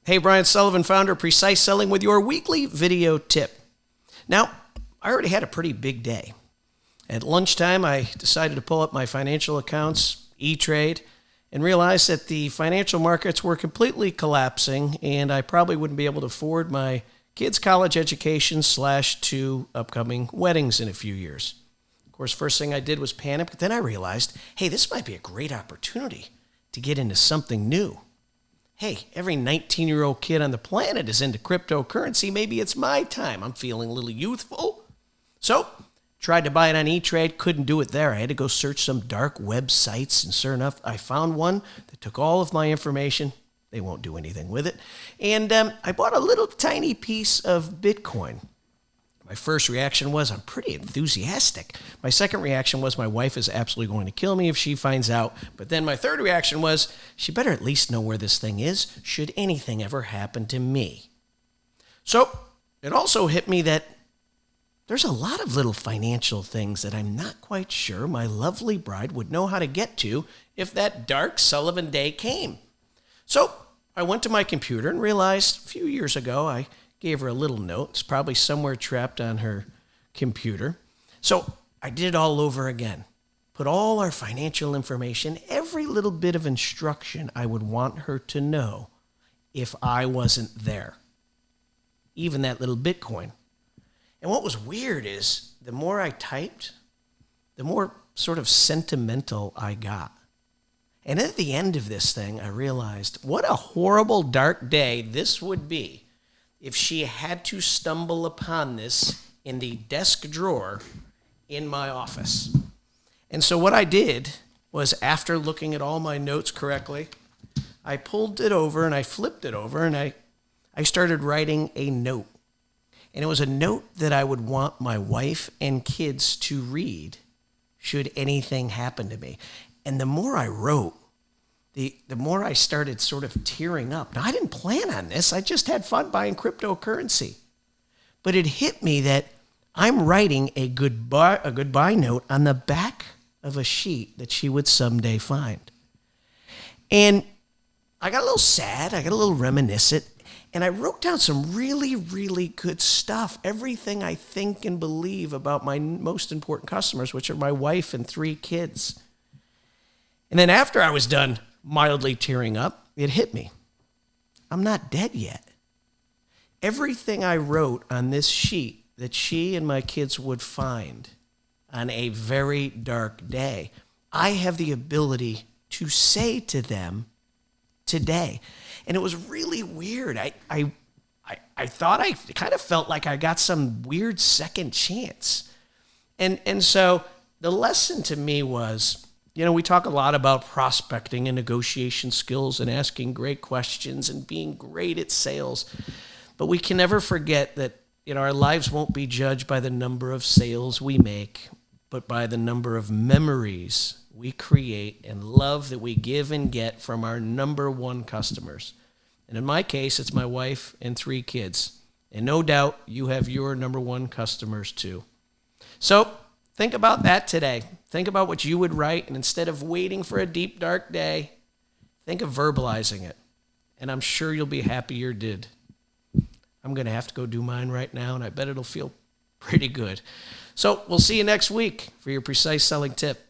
Hey, Brian Sullivan, founder of Precise Selling, with your weekly video tip. Now, I already had a pretty big day. At lunchtime, I decided to pull up my financial accounts, E-Trade, and realized that the financial markets were completely collapsing, and I probably wouldn't be able to afford my kids' college education / 2 upcoming weddings in a few years. Of course, first thing I did was panic, but then I realized, hey, this might be a great opportunity to get into something new. Hey, every 19-year-old kid on the planet is into cryptocurrency. Maybe it's my time. I'm feeling a little youthful. So, tried to buy it on E-Trade, couldn't do it there. I had to go search some dark websites, and sure enough, I found one that took all of my information. They won't do anything with it. And I bought a little tiny piece of Bitcoin. My first reaction was, I'm pretty enthusiastic. My second reaction was, my wife is absolutely going to kill me if she finds out. But then my third reaction was, she better at least know where this thing is, should anything ever happen to me. So it also hit me that there's a lot of little financial things that I'm not quite sure my lovely bride would know how to get to if that dark Sullivan day came. So I went to my computer and realized a few years ago I gave her a little note. It's probably somewhere trapped on her computer. So I did it all over again. Put all our financial information, every little bit of instruction I would want her to know if I wasn't there. Even that little Bitcoin. And what was weird is the more I typed, the more sort of sentimental I got. And at the end of this thing, I realized what a horrible, dark day this would be if she had to stumble upon this in the desk drawer in my office. And so what I did was, after looking at all my notes correctly, I pulled it over and I flipped it over and I started writing a note. And it was a note that I would want my wife and kids to read should anything happen to me. And the more I wrote, the more I started sort of tearing up. Now, I didn't plan on this. I just had fun buying cryptocurrency. But it hit me that I'm writing a goodbye note on the back of a sheet that she would someday find. And I got a little sad. I got a little reminiscent. And I wrote down some really, really good stuff. Everything I think and believe about my most important customers, which are my wife and 3 kids. And then after I was done mildly tearing up, it hit me. I'm not dead yet. Everything I wrote on this sheet that she and my kids would find on a very dark day, I have the ability to say to them today. And it was really weird. I thought I kind of felt like I got some weird second chance. And so the lesson to me was, we talk a lot about prospecting and negotiation skills and asking great questions and being great at sales. But we can never forget that, our lives won't be judged by the number of sales we make, but by the number of memories we create and love that we give and get from our number one customers. And in my case, it's my wife and 3 kids. And no doubt you have your number one customers too. So think about that today. Think about what you would write, and instead of waiting for a deep, dark day, think of verbalizing it. And I'm sure you'll be happy you did. I'm going to have to go do mine right now, and I bet it'll feel pretty good. So we'll see you next week for your Precise Selling tip.